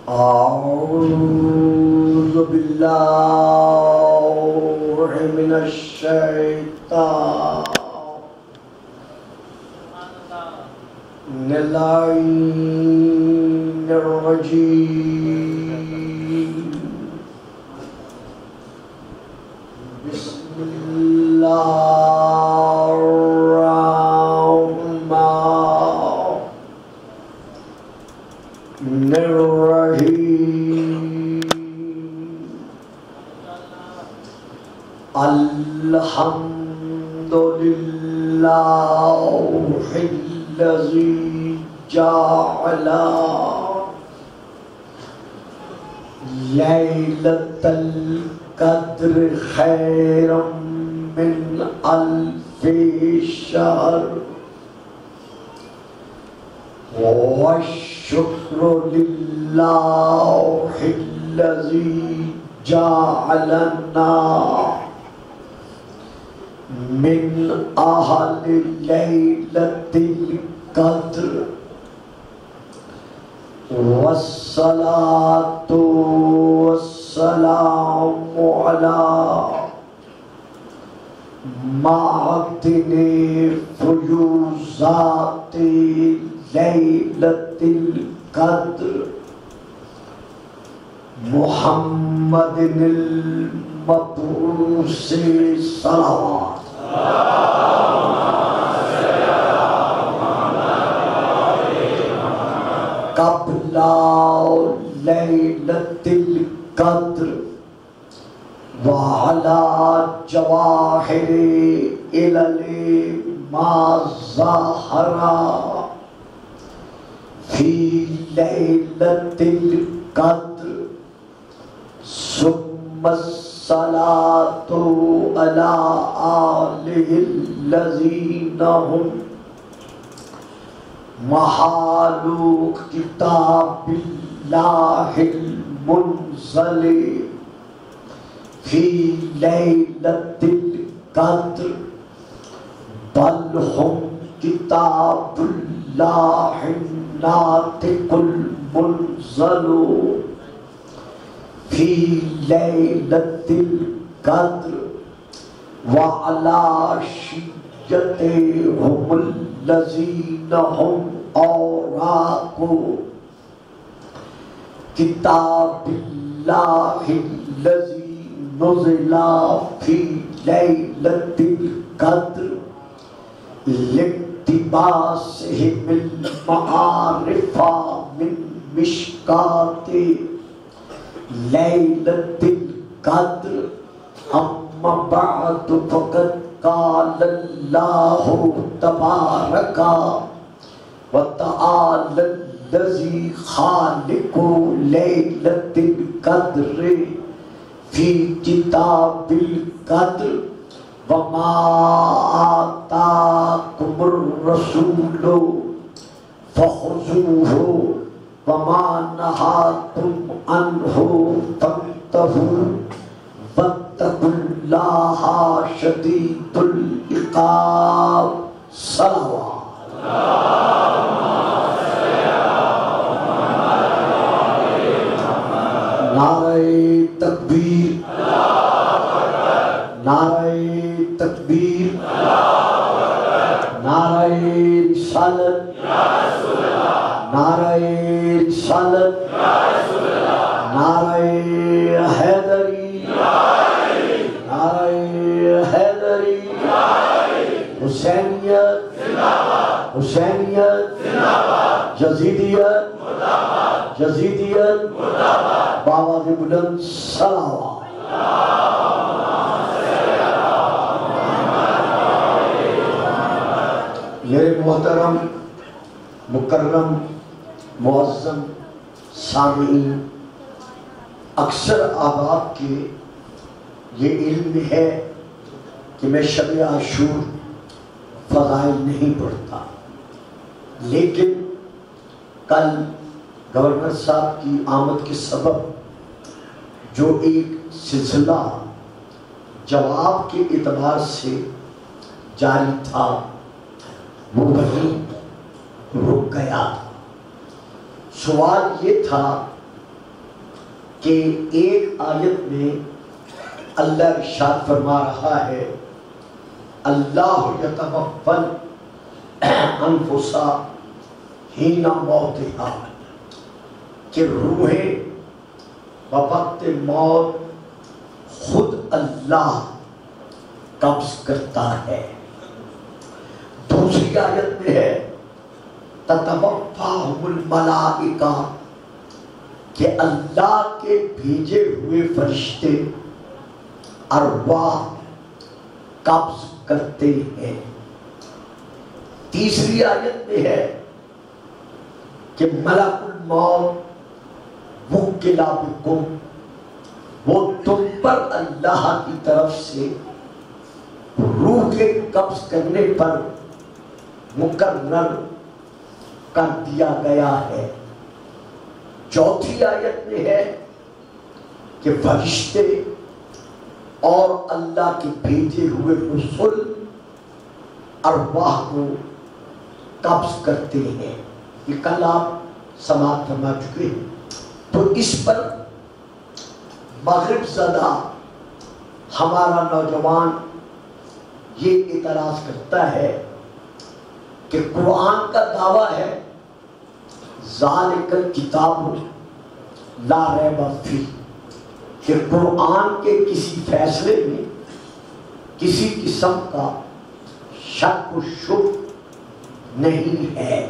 أعوذ بالله من الشيطان اللعين الرجيم بسم الله الرحمن الرحيم الحمد لله الذي جعل ليلة القدر خيرا من ألف شهر والشكر لله الذي جعلنا من أهل ليلة القدر والصلاة والسلام على معدن فيوزات ليلة القدر محمد المبعوث صلوات قبل ليلة القدر وعلى جواهر إلى ما ظهر في ليلة القدر ثم الصلاة على آله الذين هم محال كتاب الله المنزل في ليلة القدر بل هم كتاب الله الناطق المنزل في ليلة القدر وعلى شيعتهم الذين هم أوراق كتاب الله الذي نزل في ليلة القدر لاقتباسهم المعارف من مشكات ليلة القدر أما بعد فقد قال الله تبارك وتعالى الذي خالق ليلة القدر في كتاب القدر وما آتاكم الرسول فخذوه وما نهاكم عنه فانتهوا واتقوا الله شديد العقاب صلوات نعرہ تکبیر نعرہ تکبیر نعرہ رسالت نعرہ رسالت نعرہ حیدری نعرہ حیدری حسینیت حسینیت یزیدیت یزیدیت بآواز بلند صلوات میرے محترم مکرم معظم سامعین، اکثر احباب کے یہ علم ہے کہ میں شب عاشور فضائل نہیں پڑھتا، لیکن کل گورنر صاحب کی آمد کے سبب جو ایک سلسلہ جواب کے اعتبار سے جاری تھا وہ وہیں رک گیا، سوال یہ تھا کہ ایک آیت میں اللہ ارشاد فرما رہا ہے اللہ یتوفل انفسا حین موتہا، کہ روحیں بوقت موت خود اللہ قبض کرتا ہے۔ دوسری آیت میں ہے تتوفاہم الملائکہ، کہ اللہ کے بھیجے ہوئے فرشتے ارواح قبض کرتے ہیں۔ تیسری آیت میں ہے کہ ملک الموت وکلا بکم، وہ تم پر اللہ کی طرف سے روح کے قبض کرنے پر مقرر کر دیا گیا ہے۔ چوتھی آیت میں ہے کہ فرشتے اور اللہ کے بھیجے ہوئے رسول ارواح کو قبض کرتے ہیں۔ یہ کل آپ سماعت فرما چکے ہیں۔ تو اس پر مغرب زدہ ہمارا نوجوان یہ اعتراض کرتا ہے کہ قرآن کا دعویٰ ہے ذالک الکتاب لا ریب فیہ، کہ قرآن کے کسی فیصلے میں کسی قسم کا شک و شبہ نہیں ہے۔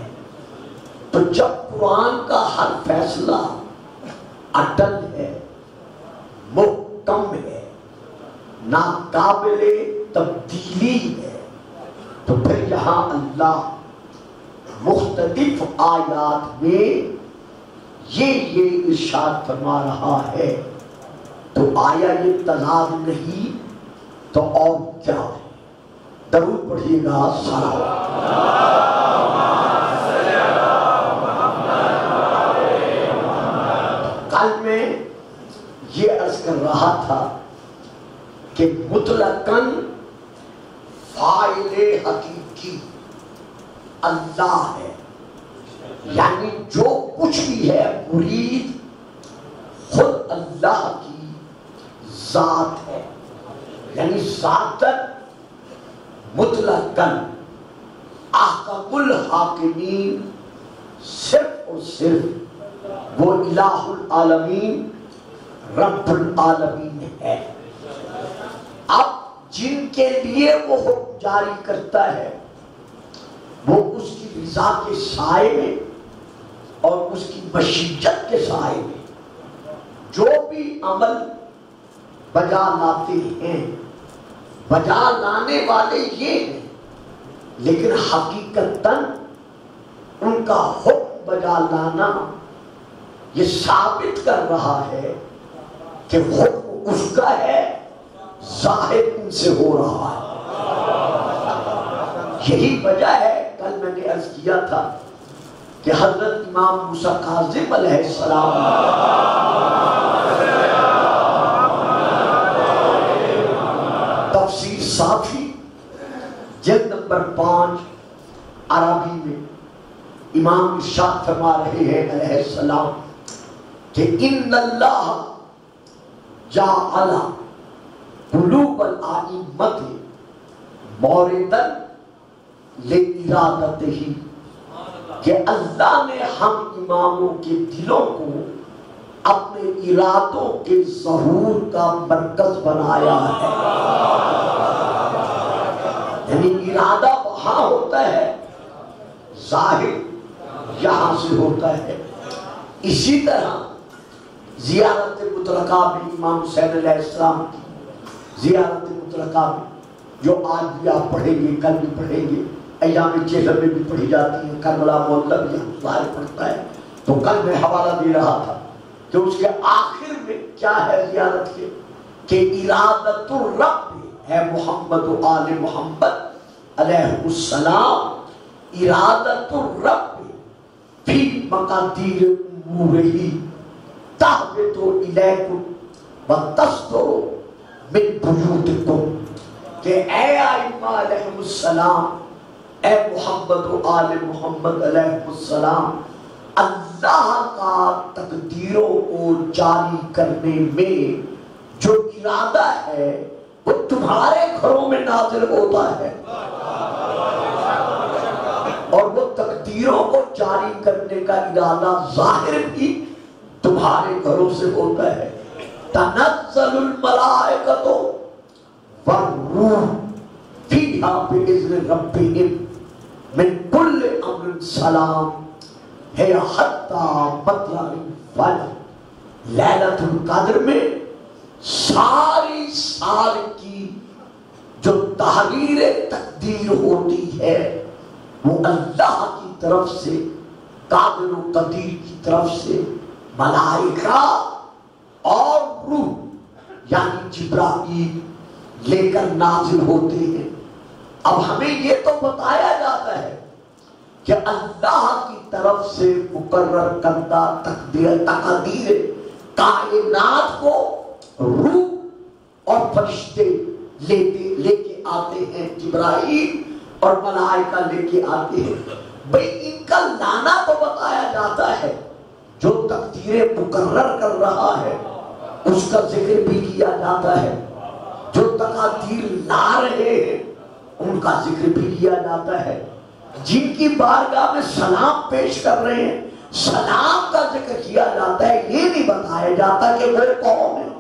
تو جب قرآن کا ہر فیصلہ اٹل ہے، محکم ہے، ناقابل تبدیلی ہے، تو پھر یہاں اللہ مختلف آیات میں یہ ارشاد فرما رہا ہے، تو آیا یہ تضاد نہیں تو اور کیا ہے؟ درود پڑھیے گا کل میں یہ عرض کر رہا تھا کہ مطلقاً فاعل حقیقی اللہ ہے، یعنی جو کچھ بھی ہے مرید خود اللہ کی ذات ہے، یعنی ذاتاً مطلقاً احکم الحاکمین صرف اور صرف وہ الہ العالمین رب العالمین ہے۔ اب جن کے لیے وہ حکم جاری کرتا ہے وہ اس کی رضا کے سائے میں اور اس کی مشیت کے سائے میں جو بھی عمل بجا لاتے ہیں، بجا لانے والے یہ ہیں، لیکن حقیقتاً ان کا حکم بجا لانا یہ ثابت کر رہا ہے کہ حکم اس کا ہے، ظاہر ان سے ہو رہا ہے۔ یہی وجہ ہے، کل میں نے عرض کیا تھا کہ حضرت امام موسیٰ کاظم علیہ السلام تفسیر صافی جلد نمبر 5 عربی میں امام ارشاد فرما رہے ہیں علیہ السلام کہ ان اللہ جعل قلوب الائمۃ مورداً لارادتہ، کہ اللہ نے ہم اماموں کے دلوں کو اپنے ارادوں کے ظہور کا مرکز بنایا ہے۔ یعنی ارادہ وہاں ہوتا ہے، ظاہر یہاں سے ہوتا ہے۔ اسی طرح زیارت مطلقہ بھی امام حسین علیہ السلام کی زیارت مطلقہ بھی، جو آج بھی آپ پڑھیں گے، کل بھی پڑھیں گے، ایام چہر میں بھی پڑھی جاتی ہے، کربلا معلی بھی ظاہر پڑھتا ہے۔ تو کل میں حوالہ دے رہا تھا کہ اس کے آخر میں کیا ہے زیارت کے، کہ ارادت الرب ہے محمد و آل محمد علیہ السلام، ارادت الرب فی مقادیر امورہی تہبط الیکم وتصدر من بیوتکم، کہ اے ائمہ علیہ السلام، اے محمد و آل محمد علیہ السلام، اللہ اللہ کا تقدیروں کو جاری کرنے میں جو ارادہ ہے وہ تمہارے گھروں میں نازل ہوتا ہے، اور وہ تقدیروں کو جاری کرنے کا ارادہ ظاہر بھی تمہارے گھروں سے ہوتا ہے۔ تنزل الملائکۃ والروح فیہا بإذن ربہم من کل امر سلام ہے حتی مطلع الفجر۔ لیلۃ القدر میں ساری سال کی جو تحریر تقدیر ہوتی ہے وہ اللہ کی طرف سے، قادر و قدیر کی طرف سے ملائکہ اور روح یعنی جبرائیل لے کر نازل ہوتے ہیں۔ اب ہمیں یہ تو بتایا جاتا ہے کہ اللہ کی طرف سے مقرر کردہ تقدیر کائنات کو روح اور فرشتے لے کے آتے ہیں، جبرائیل اور ملائکہ لے کے آتے ہیں۔ بھئی ان کا لانا تو بتایا جاتا ہے، جو تقدیریں مقرر کر رہا ہے اس کا ذکر بھی کیا جاتا ہے، جو تقدیر لا رہے ہیں ان کا ذکر بھی کیا جاتا ہے، جن کی بارگاہ میں سلام پیش کر رہے ہیں سلام کا ذکر کیا جاتا ہے، یہ نہیں بتایا جاتا کہ وہ کون ہے۔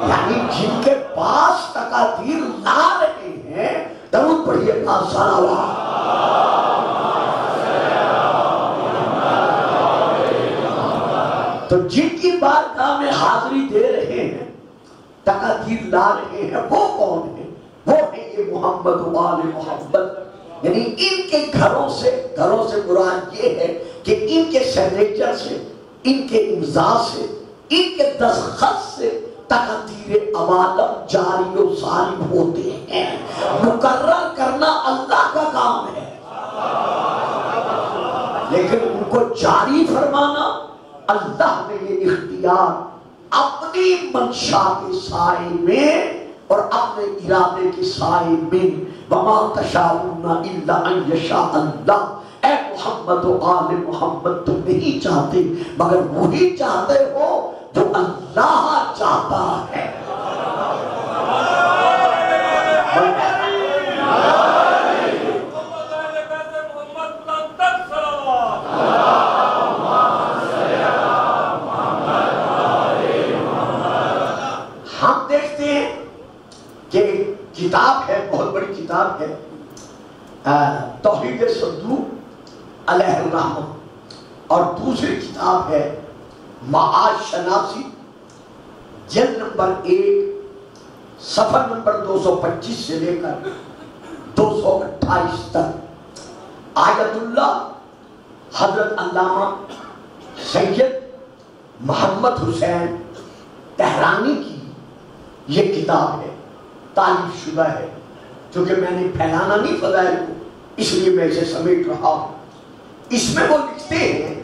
یعنی جن کے پاس تقدیر لا رہے ہیں درود پڑھیے گا صلوات۔ تو جن کی بارگاہ میں حاضری دے رہے ہیں تقدیر لا رہے ہیں وہ کون ہیں؟ وہ ہیں یہ محمد و آل محمد، یعنی ان کے گھروں سے مراد یہ ہے کہ ان کے سگنیچر سے، ان کے امضاء سے، ان کے دستخط سے تقدیر عوالم جاری و ساری ہوتے ہیں۔ مقرر کرنا اللہ کا کام ہے، لیکن ان کو جاری فرمانا اللہ نے یہ اختیار اپنی منشا کے سائے میں اور اپنے ارادے کے سائے میں، وما تشاءون الا ان یشاء اللہ، اے محمد و آل محمد تم نہیں چاہتے مگر وہی چاہتے ہو جو اللہ چاہتا ہے۔ ہم دیکھتے ہیں کہ کتاب ہے، بہت بڑی کتاب ہے، توحید صدوق علیہ الرحمہ، اور دوسری کتاب ہے معاد شناسی، جلد نمبر 1 صفحہ نمبر 225 سے لے کر 228 تک۔ آیت اللہ حضرت علامہ سید محمد حسین تہرانی کی یہ کتاب ہے، تالیف شدہ ہے، کیونکہ میں نے پھیلانا نہیں فضائل کو اس لیے میں اسے سمیٹ رہا ہوں۔ اس میں وہ لکھتے ہیں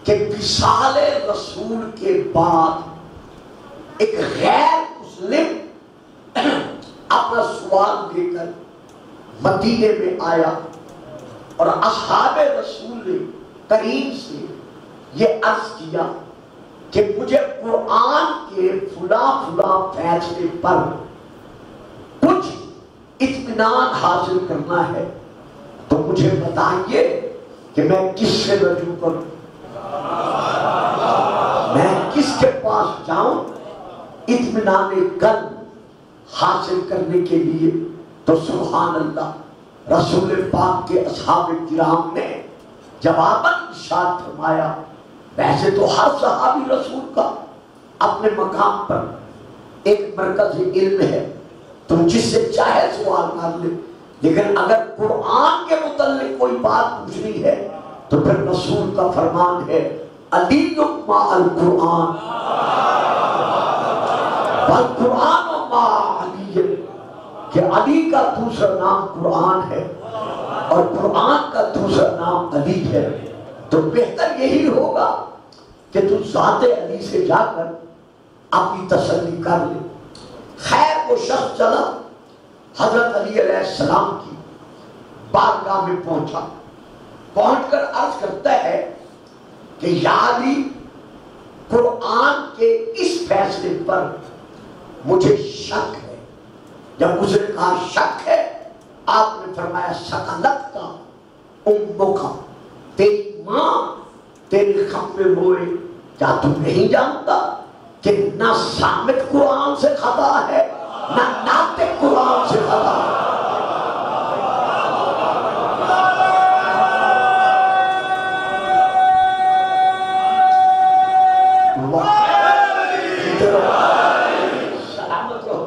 کہ وصال رسول کے بعد ایک غیر مسلم اپنا سوال لے کر مدینے میں آیا اور اصحاب رسول نے کریم سے یہ عرض کیا کہ مجھے قرآن کے فلاں فلاں فیصلے پر کچھ اطمینان حاصل کرنا ہے، تو مجھے بتائیے کہ میں کس سے رجوع کروں، میں کس کے پاس جاؤں اطمینان قلب حاصل کرنے کے لیے۔ تو سبحان اللہ، رسول پاک کے اصحاب کرام نے جواباً ارشاد فرمایا، ویسے تو ہر صحابی رسول کا اپنے مقام پر ایک مرکز علم ہے، تم جس سے چاہے سوال کر لے، لیکن اگر قرآن کے متعلق کوئی بات پوچھنی ہے تو پھر رسول کا فرمان ہے علی مع القرآن والقرآن مع علی، کہ علی کا دوسرا نام قرآن ہے اور قرآن کا دوسرا نام علی ہے۔ تو بہتر یہی ہوگا کہ تو ذات علی سے جا کر اپنی تسلی کر لے۔ خیر وہ شخص چلا، حضرت علی علیہ السلام کی بارگاہ میں پہنچا، پہنچ کر عرض کرتا ہے کہ یا علی قرآن کے اس فیصلے پر مجھے شک ہے. جب اس نے کہا شک ہے، آپ نے فرمایا سکلت کا امو کا، تیری ماں تیرے خپے ہوئے. کیا تم نہیں جانتا کہ نہ سامت قرآن سے خطا ہے نہ ناطق قرآن سے خطا ہے؟ سلامت رہو.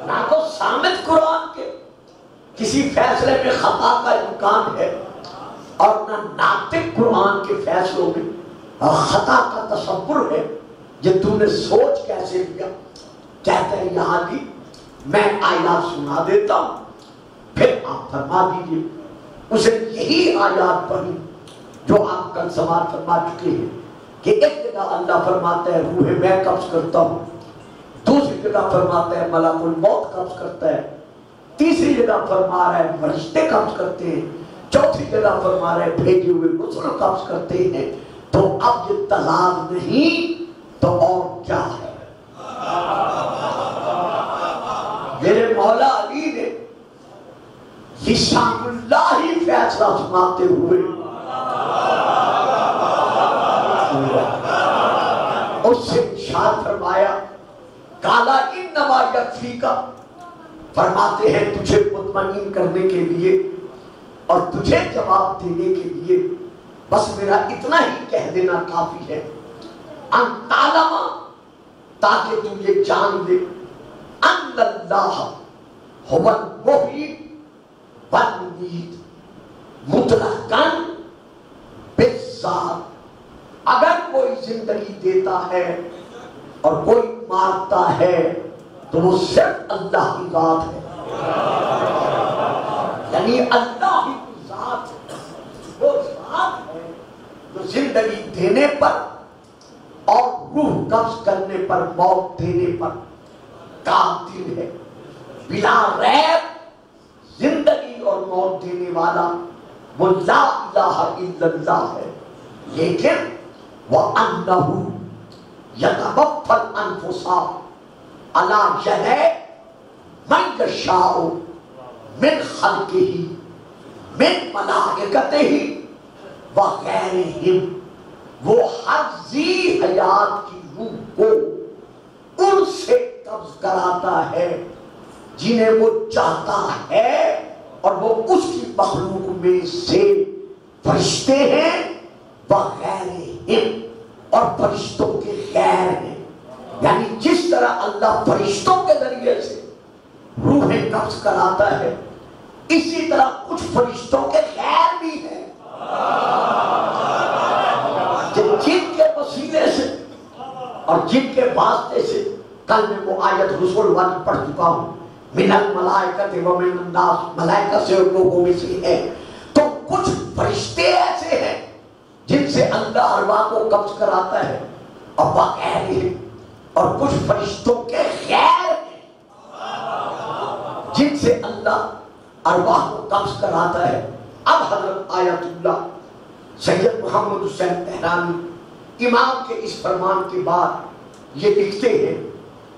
نہ تو سامت قرآن کے کسی فیصلے میں خطا کا امکان ہے اور نہ ناطق قرآن کے فیصلوں میں خطا کا تصور ہے. یہ تو نے سوچ کیسے لیا؟ کہتا ہے یہاں بھی میں آیات سنا دیتا ہوں، پھر آپ فرما دیجئے. اسے یہی آیات پڑھی جو آپ کل سماعت فرما چکے ہیں کہ ایک جگہ اللہ فرماتا ہے روح میں قبض کرتا ہوں، دوسری جگہ فرماتا ہے ملک الموت قبض کرتا ہے، تیسری جگہ فرما رہا ہے فرشتے قبض کرتے ہیں، چوتھی جگہ فرما رہا ہے بھیجے ہوئے رسول قبض کرتے ہیں. تو اب یہ تضاد نہیں تو اور کیا ہے؟ میرے مولا علی نے لسان اللہ ہی فیصلہ سناتے ہوئے اس سے ارشاد فرمایا کالا انما یکفیکا، فرماتے ہیں تجھے مطمئن کرنے کے لیے اور تجھے جواب دینے کے لیے بس میرا اتنا ہی کہہ دینا کافی ہے. ان تعلم، تاکہ تم یہ جان لے ان اللہ هو المحیی والممیت مطلقاً بالذات. اگر کوئی زندگی دیتا ہے اور کوئی مارتا ہے تو وہ صرف اللہ کی ذات ہے، یعنی اللہ ہی کی ذات ہے. وہ ذات ہے جو زندگی دینے پر اور روح قبض کرنے پر، موت دینے پر قادر ہے. بلا ریب زندگی اور موت دینے والا وہ لا الہ الا اللہ ہے. لیکن وَأَنَّهُ يَتَوَفَّى الْأَنفُسَ عَلَى يَدَيْ مَن يَشَاءُ مِنْ خَلْقِهِ مِنْ مَلَائِكَتِهِ وَغَيْرِهِمْ. وہ ہر ذی حیات کی روح کو ان سے قبض کراتا ہے جنہیں وہ چاہتا ہے، اور وہ اس کی مخلوق میں سے فرشتے ہیں وغیرہم، اور فرشتوں کے غیر ہیں. یعنی جس طرح اللہ فرشتوں کے ذریعے سے روحیں قبض کراتا ہے، اسی طرح کچھ فرشتوں کے غیر بھی ہیں جن کے وسیلے سے اور جن کے واسطے سے کل میں وہ آیت رسول والی پڑھ چکا ہوں، من الملائکۃ و من الناس، ملائکہ سے اور لوگوں میں سے ہے. تو کچھ فرشتے ایسے ہیں جن سے اللہ ارواح کو قبض کراتا ہے اور باقاعدہ ہے، اور کچھ فرشتوں کے غیر ہیں جن سے اللہ ارواح کو قبض کراتا ہے. اب حضرت آیت اللہ سید محمد حسین تہرانی امام کے اس فرمان کے بعد یہ لکھتے ہیں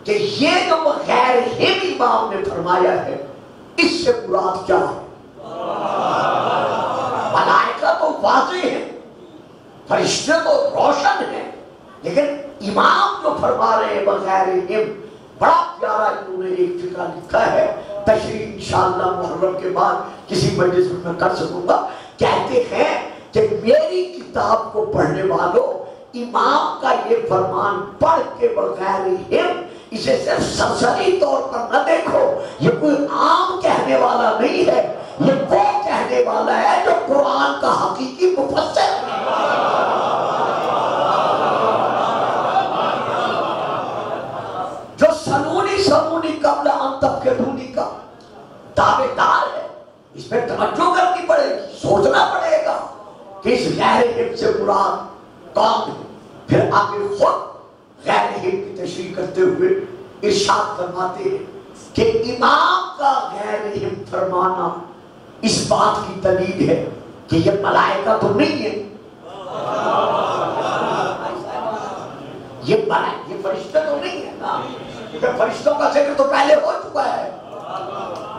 کہ یہ جو غیر ہم امام نے فرمایا ہے اس سے مراد کیا ہے؟ ملائکہ تو واضح ہے، فرشتے تو روشن ہیں، لیکن امام جو فرما رہے ہیں بغیر ہم، بڑا پیارا انہوں نے ایک فقرہ لکھا ہے، تشریح انشاءاللہ محرم کے بعد کسی مجلس میں کر سکوں گا. کہتے ہیں کہ میری کتاب کو پڑھنے والوں امام کا یہ فرمان پڑھ کے بغیر ہم اسے صرف سرسری طور پر نہ دیکھو، یہ کوئی عام کہنے والا نہیں ہے، یہ وہ کہنے والا ہے جو قرآن کا حقیقی مفسر ہے. جو سنونی سمونی قبل ان تفکرونی کا دعوے دار ہے. اس پہ توجہ کرنی پڑے گی، سوچنا پڑے گا کہ اس غیر ہم سے مراد کون ہے. پھر آگے خود غیر ہم کی تشریح کرتے ہوئے ارشاد فرماتے ہیں کہ امام کا غیر ہم فرمانا اس بات کی دلیل ہے کہ یہ ملائکہ تو نہیں ہے، یہ فرشتے تو نہیں ہے نا، کیونکہ فرشتوں کا ذکر تو پہلے ہو چکا ہے،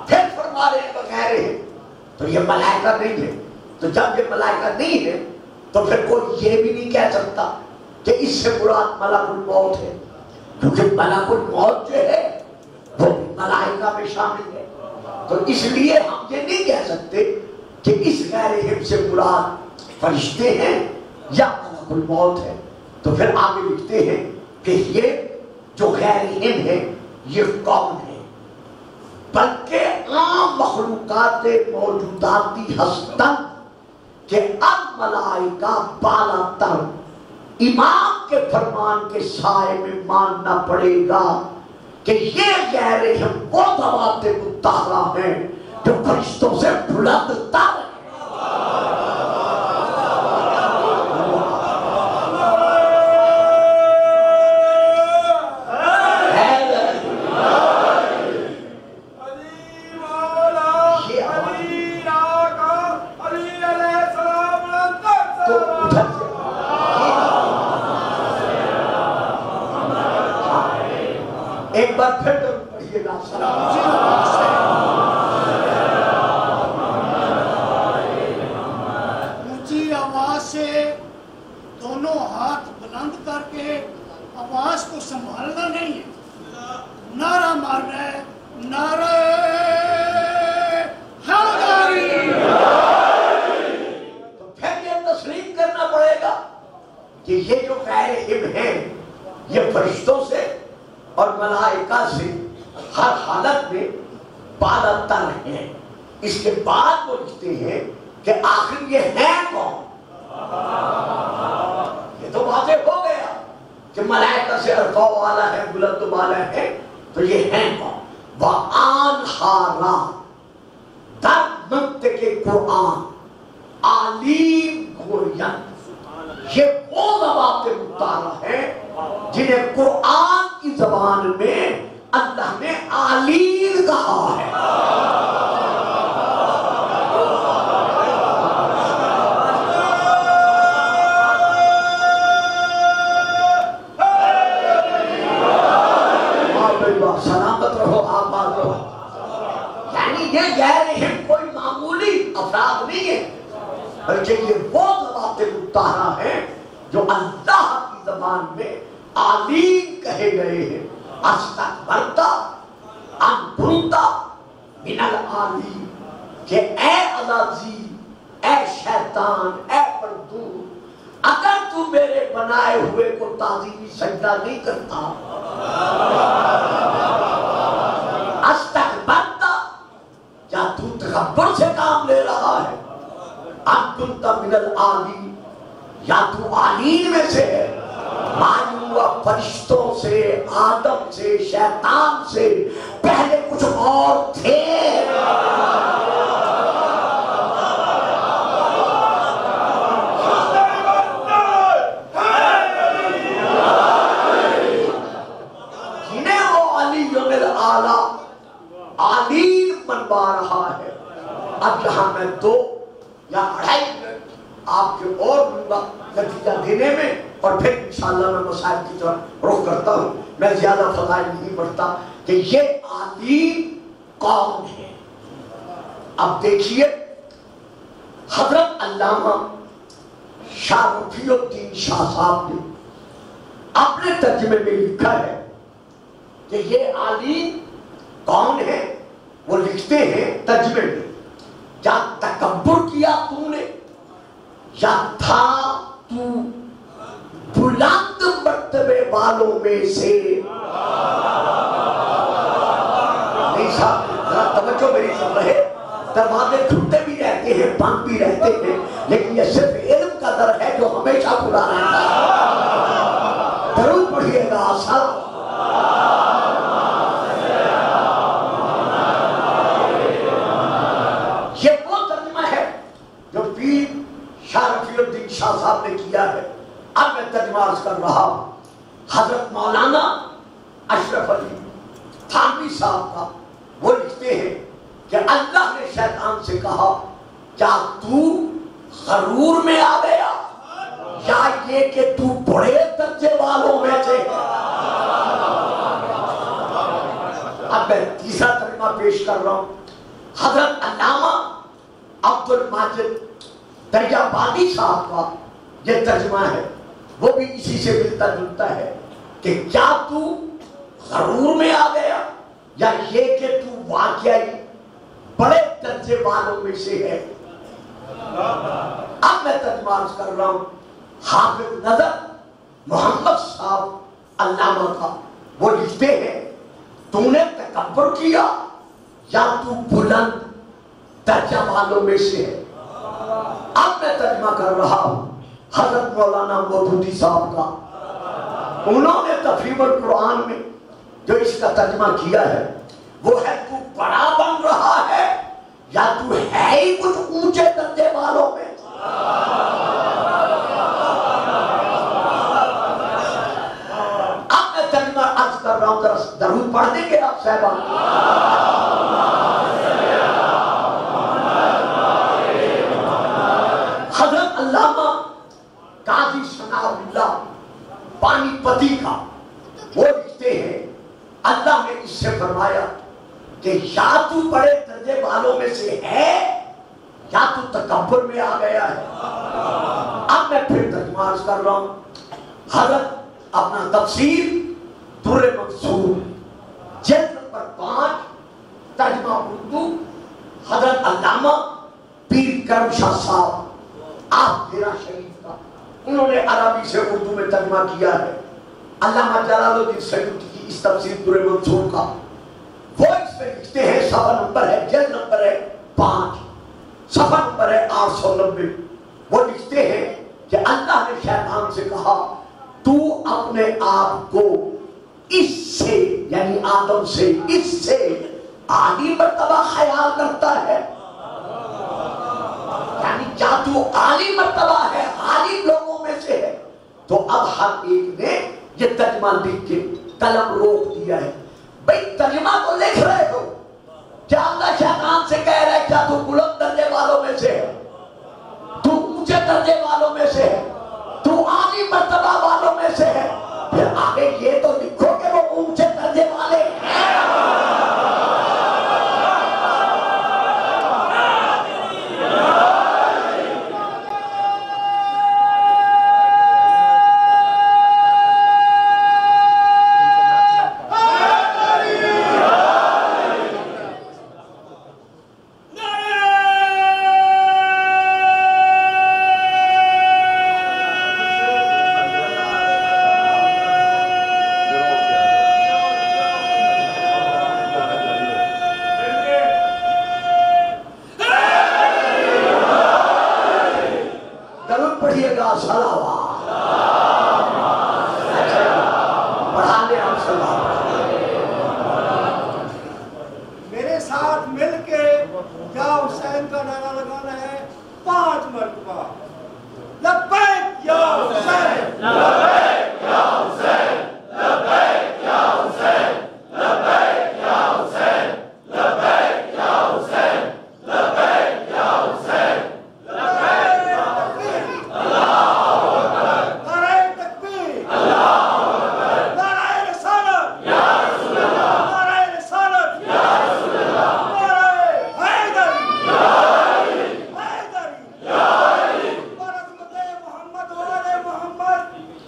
پھر فرما رہے ہیں بغیر ہے، تو یہ ملائکہ نہیں ہے۔ تو جب یہ ملائکہ نہیں ہے تو پھر کوئی یہ بھی نہیں کہہ سکتا کہ اس سے مراد ملک الموت ہے، کیونکہ ملک الموت جو ہے وہ ملائکہ میں شامل ہے۔ تو اس لیے ہم یہ نہیں کہہ سکتے کہ اس غیر علم سے مراد فرشتے ہیں یا ملک الموت ہے۔ تو پھر آگے لکھتے ہیں کہ یہ جو غیر علم ہے یہ کون ہے؟ بلکہ عام مخلوقات موجوداتی ہستن کہ اب ملائکہ بالا تر امام کے فرمان کے سائے میں ماننا پڑے گا کہ یہ غیر علم وہ ذوات مطہرہ ہیں جو فرشتوں سے بلند تر ایک بار پھر تو پڑھیے گا اونچی آواز سے دونوں ہاتھ بلند کر کے آواز کو سنبھالنا نہیں ہے، نعرہ مارنا ہے، نعرہ حیدری۔ تو پھر یہ تسلیم کرنا پڑے گا کہ یہ جو غیر علم ہے یہ فرشتوں سے اور ملائکہ سے ہر حالت میں بالا تر ہیں۔ اس کے بعد وہ لکھتے ہیں کہ آخر یہ ہے کون؟ یہ تو واضح ہو گیا کہ ملائکہ سے ارفع والا ہے، بلند والا ہے، تو یہ ہے کون؟ وَآن ہارا در منطق قرآن عالیم گوین، یہ وہ ذوات مطہرہ ہیں جنہیں قرآن کی زبان میں اللہ نے عالین کہا ہے۔ سلامت رہو، آباد رہو۔ یعنی یہ غیر علم کوئی معمولی افراد نہیں ہے، بلکہ یہ وہ ذوات مطہرہ ہیں جو اللہ کی زبان میں عالین کہے گئے ہیں۔ استکبرت ان کنت من العالین، کہ اے عزازیل، اے شیطان، اے مردود، اگر تو میرے بنائے ہوئے کو تعظیمی سجدہ نہیں کرتا، استکبرت، یا تو تکبر سے کام لے رہا ہے، ان کنت من العالین، یا تو عالین میں سے ہے، معلوم ہوا فرشتوں سے، آدم سے، شیطان سے پہلے کچھ اور تھے۔ جنہیں وہ علی الاعلیٰ عالین بنوا رہا ہے۔ اب یہاں میں 2 یا 2.5 منٹ آپ کے اور دوں گا نتیجہ دینے میں، اور پھر انشاءاللہ میں مسائل کی طرف رخ کرتا ہوں۔ میں زیادہ فضائل نہیں پڑھتا کہ یہ عالین کون ہے۔ اب دیکھیے حضرت علامہ شاہ رفیع الدین شاہ صاحب نے اپنے ترجمے میں لکھا ہے کہ یہ عالین کون ہے۔ وہ لکھتے ہیں ترجمے میں، یا تکبر کیا تو نے، یا تھا تو بلند مرتبے والوں میں سے۔ نہیں صاحب ذرا توجہ میری سن رہے، دروازے کھلتے بھی رہتے ہیں، بند بھی رہتے ہیں، لیکن یہ صرف علم کا در ہے جو ہمیشہ کھلا رہتا ہے۔ درود پڑھیے گا سب۔ یہ وہ ترجمہ ہے جو پیر شاہ رفیع الدین شاہ صاحب نے کیا ہے۔ اب میں ترجمہ عرض کر رہا ہوں حضرت مولانا اشرف علی تھانوی صاحب کا۔ وہ لکھتے ہیں کہ اللہ نے شیطان سے کہا کیا تو غرور میں آ گیا یا یہ کہ تو بڑے درجے والوں میں سے ہے؟ اب میں تیسرا ترجمہ پیش کر رہا ہوں. حضرت علامہ عبد الماجد دریابادی صاحب کا یہ ترجمہ ہے، وہ بھی اسی سے ملتا جلتا ہے کہ کیا تو غرور میں آ گیا یا یہ کہ تو واقعی بڑے درجے والوں میں سے ہے. اب میں ترجمہ عرض کر رہا ہوں. حافظ نظر محمد صاحب علامہ کا، وہ لکھتے ہیں تو نے تکبر کیا یا تو بلند درجہ والوں میں سے ہے. اب میں ترجمہ کر رہا ہوں حضرت مولانا مودودی صاحب کا. انہوں نے تفہیم القرآن میں جو اس کا ترجمہ کیا ہے وہ ہے تو بڑا بن رہا ہے یا تو ہے ہی کچھ اونچے درجے والوں میں. اب میں ترجمہ عرض کر رہا ہوں، درود پڑھ دیں گے آپ صاحبان؟ حضرت علامہ قاضی ثناء اللہ پانی پتی کا وہ لکھتے ہیں اللہ نے اس سے فرمایا کہ یا تو بڑے درجے والوں میں سے ہے یا تو تکبر میں آ گیا ہے. اب میں پھر ترجمہ عرض کر رہا ہوں. حضرت اپنا تفسیر در منصور جلد نمبر 5 ترجمہ اردو حضرت علامہ پیر کرم شاہ صاحب آپ میرا شریف کا، انہوں نے عربی سے اردو میں ترجمہ کیا ہے. علامہ جلال الدین سیوطی کی اس تفسیر در منصور کا وہ اس میں لکھتے ہیں، صفحہ نمبر ہے جلد نمبر ہے 5 صفحہ نمبر ہے 890. وہ لکھتے ہیں کہ اللہ نے شیطان سے کہا تو اپنے آپ کو اس سے یعنی آدم سے اس سے عالی مرتبہ خیال کرتا ہے، یعنی کیا تو عالی مرتبہ ہے، عالی لوگوں میں سے ہے. تو اب ہر ایک نے یہ ترجمہ لکھ کے قلم روک دیا ہے. بھئی ترجمہ تو لکھ رہے ہو، کیا اللہ شیطان سے کہہ رہے کیا تو بلند درجے والوں میں سے ہے، تو اونچے درجے والوں میں سے ہے، تو عالی مرتبہ والوں میں سے ہے؟ پھر آگے یہ تو لکھو کہ وہ اونچے درجے والے ہیں. میرے ساتھ مل کے یا حسین کا نعرہ لگانا ہے 5 مرتبہ. لبیک یا حسین، لبیک یا حسین، لبیک یا حسین، لبیک یا حسین، لبیک یا حسین، لبیک یا حسین، لبیک یا تکبیر، اللہ اکبر، نعرہ تکبیر، اللہ اکبر، نعرہ رسالت یا رسول اللہ، نعرہ رسالت یا رسول اللہ، نعرہ حیدری یا علی، حیدری یا علی، عظمت محمد و آل محمد.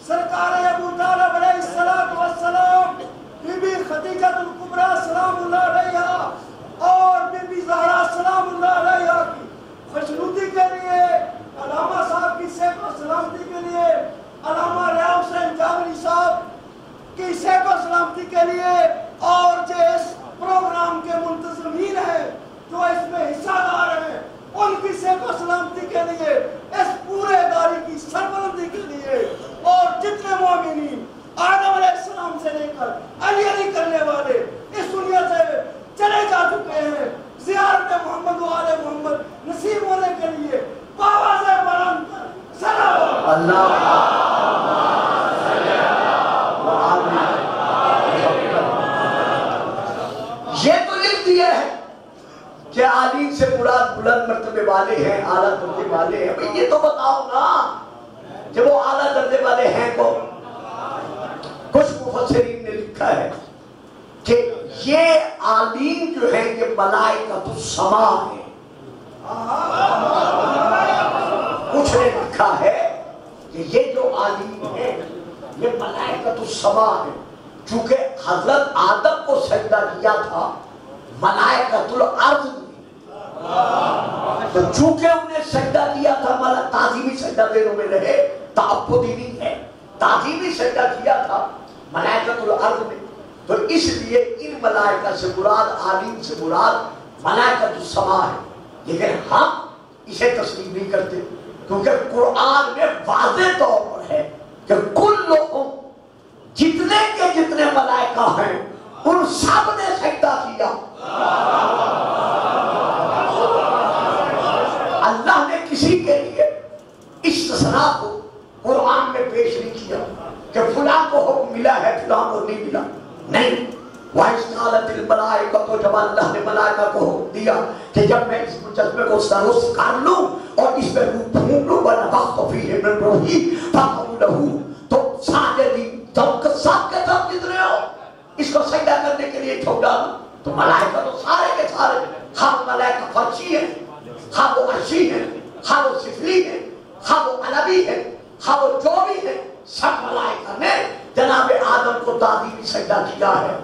سرکار ابو طالب علیہ السلام، بی بی خدیجہ الکبریٰ سلام اللہ علیہا اور بی بی زہرا سلام اللہ علیہا کی خوشنودی کے لیے، علامہ صاحب کی صحت و سلامتی کے لیے، علامہ ریاض حسین جابری صاحب کی صحت و سلامتی کے لیے، اور جو اس پروگرام کے منتظمین ہیں جو اس میں حصہ دار ہیں ان کی صحت و سلامتی کے لیے، اس پورے ادارے کی سربلندی کے لیے، اور جتنے مومنین آدم علیہ السلام سے لے کر علی علی کرنے والے اس دنیا سے چلے جا چکے ہیں، زیارت محمد و آل محمد نصیب ہونے کے لیے آواز بلند کر صلوات اللہ یہ تو لکھ دیا ہے کہ عالی سے مراد بلند مرتبے والے ہیں، اعلیٰ درجے والے ہیں. بھئی یہ تو بتاؤ نا کہ وہ اعلیٰ درجے والے ہیں کون؟ کچھ مفسرین نے لکھا ہے کہ یہ عالین جو ہیں یہ ملائکۃ السماء ہیں. کچھ نے لکھا ہے کہ یہ جو عالین ہیں یہ ملائکۃ السماء ہیں. چونکہ حضرت آدم کو سجدہ کیا تھا ملائکۃ الارض نے، تو چونکہ انہیں سجدہ کیا تھا تعظیمی سجدہ دینوں میں رہے، تعبدی نہیں ہے، تعظیمی سجدہ کیا تھا ملائکۃ الارض نے، تو اس لیے ان ملائکہ سے مراد عالین سے مراد ملائکۃ السماء ہے. لیکن ہم اسے تسلیم نہیں کرتے کیونکہ قرآن میں واضح طور پر ہے کہ کل لوگوں جتنے کے جتنے ملائکہ ہیں ان سب نے سجدہ کیا. اللہ نے کسی کے لیے استثناء کو قرآن میں پیش نہیں کیا کہ فلاں کو حکم ملا ہے فلاں کو نہیں ملا. نہیں، وَإِذْ قَالَتِ الْمَلَائِكَةُ جب اللہ نے ملائکہ کو حکم دیا کہ جب میں اس مجسمے کو درست کر لوں اور اس میں روح پھونک لوں وَنَفَخْتُ فِيهِ مِن رُوحِي فَقَعُوا لَهُ، تو ساجدین سب کے سب جتنے ہو اس کو سجدہ کرنے کے لیے ٹھوک ڈالو. تو ملائکہ تو سارے کے سارے، ہاں ملائکہ فرشی ہیں، ہاں وہ عرشی ہیں، ہاں وہ سفلی ہیں، ہاں وہ علوی ہیں، ہاں وہ جو بھی ہیں، سب ملائکہ نے جناب آدم کو تعظیمی سجدہ کیا ہے.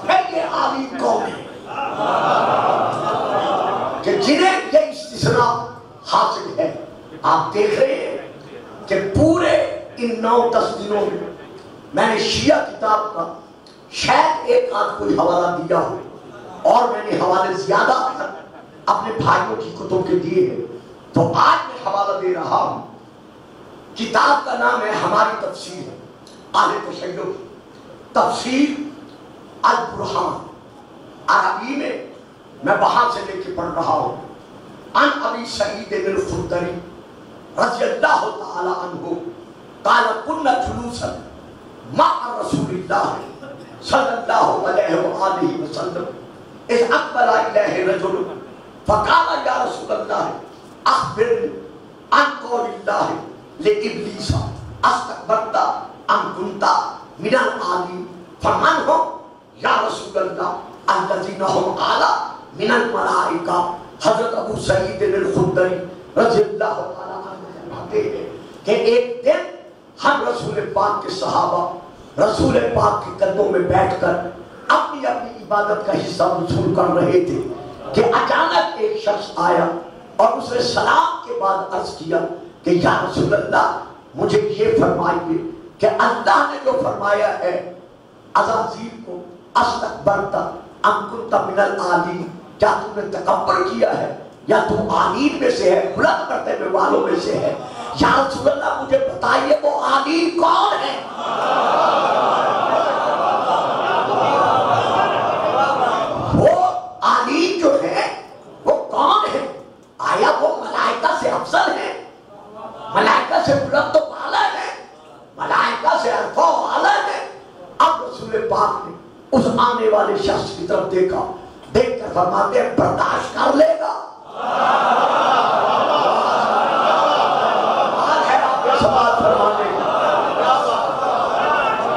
پھر یہ عالم کون ہے کہ جنہیں یہ استثناء حاصل ہے؟ آپ دیکھ رہے ہیں کہ پورے ان 9-10 دنوں میں نے شیعہ کتاب کا شاید ایک آدھ کوئی حوالہ دیا ہو، اور میں نے حوالے زیادہ اپنے بھائیوں کی کتب کے دیے ہیں. تو آج میں حوالہ دے رہا ہوں، کتاب کا نام ہے ہماری تفسیر اہل تشیع تفسیر البرہان. عربی میں وہاں سے لے کے پڑھ رہا ہوں. عن ابی سعید الخدری رضی اللہ تعالی عنہ قال كنا جلوسا مع رسول اللہ صلی اللہ علیہ وآلہ وسلم اذ اقبل الیہ رجل فقال یا رسول اللہ اخبرنی عن قول اللہ لابلیس استکبرت ام کنت من العالین فمن هم یا رسول اللہ الذین هم اعلی من الملائکہ. حضرت ابو سعید الخدری رضی اللہ تعالی عنہ فرماتے ہیں کہ ایک دن ہم رسول پاک کے صحابہ رسول پاک کے قدموں میں بیٹھ کر اپنی اپنی عبادت کا حصہ وصول کر رہے تھے کہ اچانک ایک شخص آیا اور اس نے سلام کے بعد عرض کیا کہ یا رسول اللہ مجھے یہ فرمائیے کہ اللہ نے جو فرمایا ہے عزازیل کو استکبرت ام کنت من العالین، کیا تم نے تکبر کیا ہے یا تم عالین میں سے ہے، بلند مرتبے والوں میں سے ہے؟ یا رسول اللہ مجھے بتائیے وہ عالین کون ہے؟ وہ عالین جو ہے وہ کون ہے؟ آیا وہ ملائکہ سے افضل ہے؟ ملائکہ سے بلند و بالا ہے؟ ملائکہ سے عرفہ و اعلیٰ ہے؟ اب رسول پاک نے اس آنے والے شخص کی طرف دیکھا، دیکھ کر فرماتے ہیں برداشت کر لے گا. بات ہے آپ کے سماعت فرمانے کا.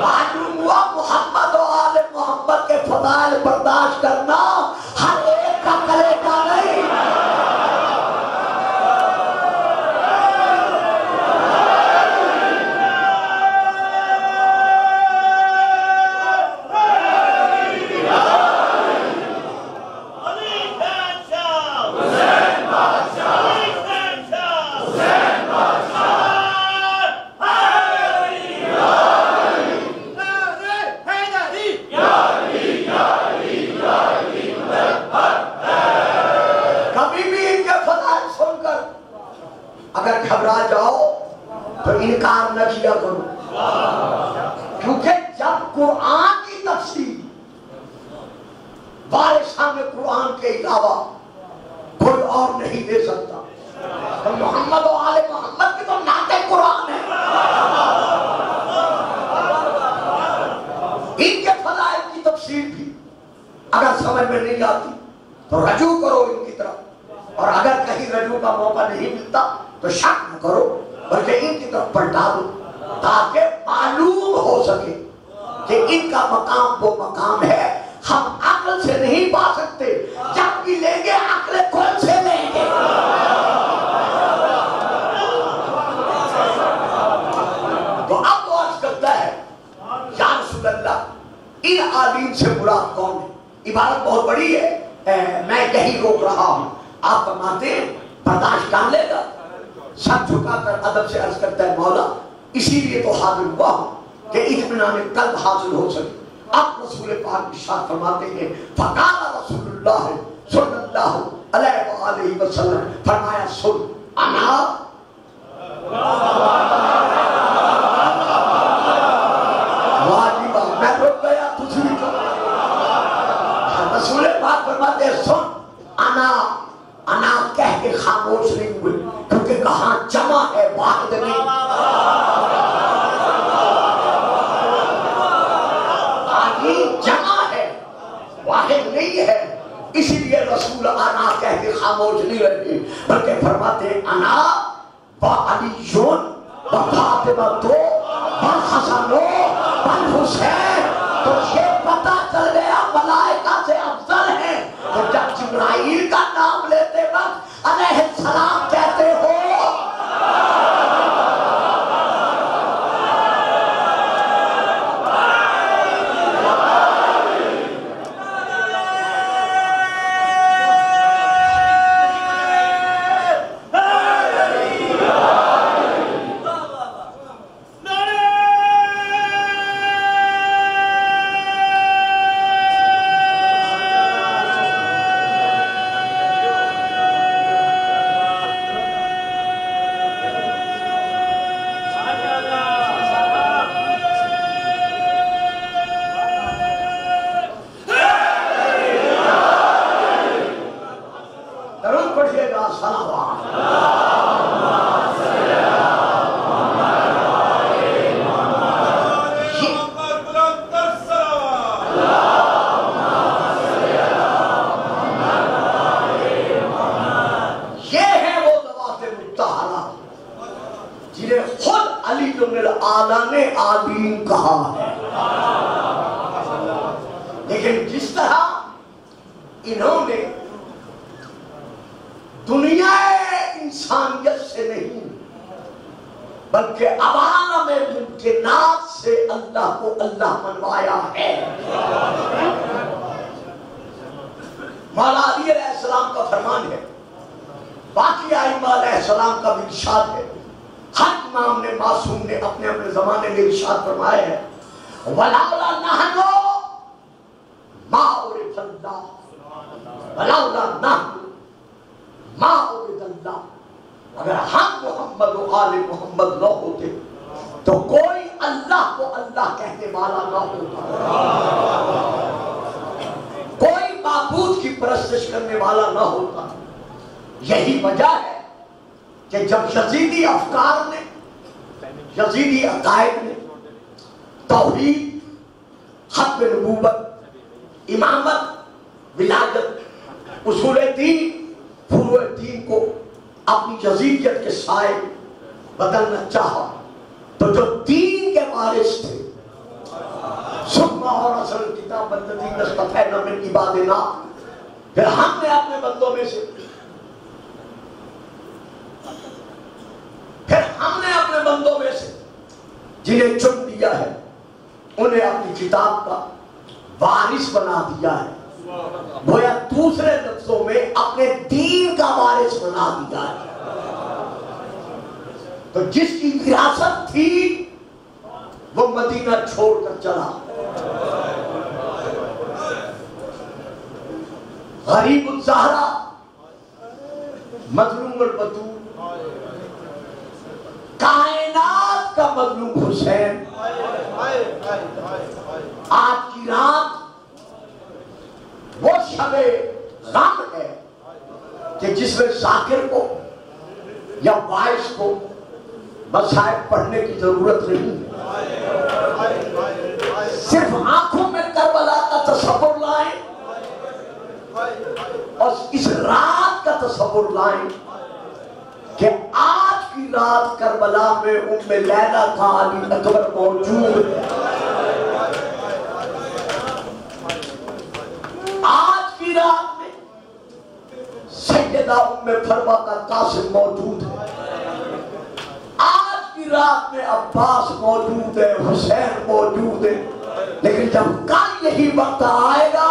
معلوم ہوا محمد و آل محمد کے فضائل برداشت کرنا ہر ایک کا کرے گا نہیں. اگر گھبرا جاؤ تو انکار نہ کیا کرو، کیونکہ جب قرآن کی تفسیر وارثان قرآن کے علاوہ کوئی اور نہیں دے سکتا، تو محمد و آل محمد کی تو نعت قرآن ہے. ان کے فضائل کی تفسیر بھی اگر سمجھ میں نہیں آتی تو رجوع کرو ان کی طرف، اور اگر تو شک نہ کرو بلکہ ان کی طرف پلٹا دو تاکہ معلوم ہو سکے کہ ان کا مقام وہ مقام ہے ہم عقل سے نہیں پا سکتے، جب بھی لیں گے عقل کل سے لیں گے۔ تو اب وہ عرض کرتا ہے یا رسول اللہ ان عالم سے مراد کون ہے؟ عبارت بہت بڑی ہے، میں یہی روک رہا ہوں۔ آپ فرماتے ہیں برداشت کر لے گا، سر جھکا کر ادب سے عرض کرتا ہے مولا اسی لیے تو حاضر ہوا ہوں کہ اطمینان قلب حاصل ہو سکے۔ اب رسول پاک ارشاد فرماتے ہیں فقال رسول اللہ صلی اللہ علیہ وآلہ وسلم، فرمایا سن انا واجبہ، میں رک گیا تجھ بھی تو۔ رسول پاک فرماتے ہیں سن انا کہہ کے خاموش نہیں ہوئے، کیونکہ کہاں جمع ہے واحد نہیں۔ جمع ہے واحد نہیں ہے، اسی لیے رسول انا کہہ کے خاموش نہیں رہتے بلکہ فرماتے ہیں انا و علیون و فاطمہ و حسن و حسین۔ تو یہ پتہ چل گیا ملائکہ سے افضل ہے۔ تو جب جبرائیل کا نام لیتے وقت علیہ السلام کہتے ہو لیکن جس طرح انہوں نے دنیا انسانیت سے نہیں بلکہ عوام ممکنات سے اللہ کو اللہ منوایا ہے۔ مولا علی علیہ السلام کا فرمان ہے، باقی ائمہ علیہ السلام کا بھی ارشاد ہے، ہر امام نے معصوم نے اپنے اپنے زمانے میں ارشاد فرمایا ہے وَلَوْلَا نَحْنُ مَا عُرِفَ اللَّهُ وَلَوْلَا نَحْنُ مَا عُرِفَ اللَّهُ۔ اگر ہم محمد و آل محمد نہ ہوتے تو کوئی اللہ کو اللہ کہنے والا نہ ہوتا، کوئی معبود کی پرستش کرنے والا نہ ہوتا۔ یہی وجہ ہے کہ جب یزیدی افکار نے، یزیدی عقائد نے توحید، ختم نبوت، امامت، ولادت، اصول دین، فروع دین کو اپنی یزیدیت کے سائے بدلنا چاہا، تو جو دین کے وارث تھے ثم اورثنا الکتاب الذین اصطفینا من عبادنا، پھر ہم نے اپنے بندوں میں سے جنہیں چن دیا ہے انہیں اپنی کتاب کا وارث بنا دیا ہے، گویا دوسرے لفظوں میں اپنے دین کا وارث بنا دیا ہے۔ تو جس کی وراثت تھی وہ مدینہ چھوڑ کر چلا، غریب الزہرا، مظلوم البتول، کائنات کا مظلوم حسین، آج کی رات وہ شب غم ہے کہ جس میں ذاکر کو یا وائس کو مصائب پڑھنے کی ضرورت نہیں، صرف آنکھوں میں کربلا کا تصور لائیں اور اس رات کا تصور لائیں کہ آج کی رات کربلا میں ام لیلا کا علی اکبر موجود ہے. آج کی رات میں سیدہ ام فروا کا قاسم موجود ہے. آج کی رات میں عباس موجود ہے, حسین موجود ہے. لیکن جب کل یہی وقت آئے گا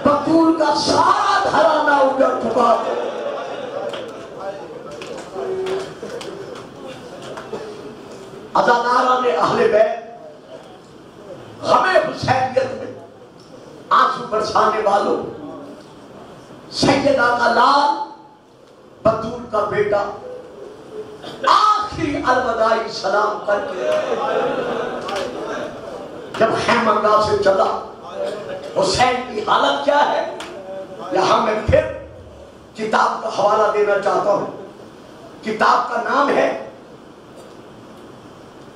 بطول کا سارا گھرانہ اجڑ چکا ہے. عزاداران اہل بیت ہمیں حسینیت میں آنسو برسانے والوں, سیدہ کا لال بطول کا بیٹا آخری الوداعی سلام کر کے جب خیمہ گاہ سے چلا, حسین کی حالت کیا ہے یہاں میں پھر کتاب کا حوالہ دینا چاہتا ہوں. کتاب کا نام ہے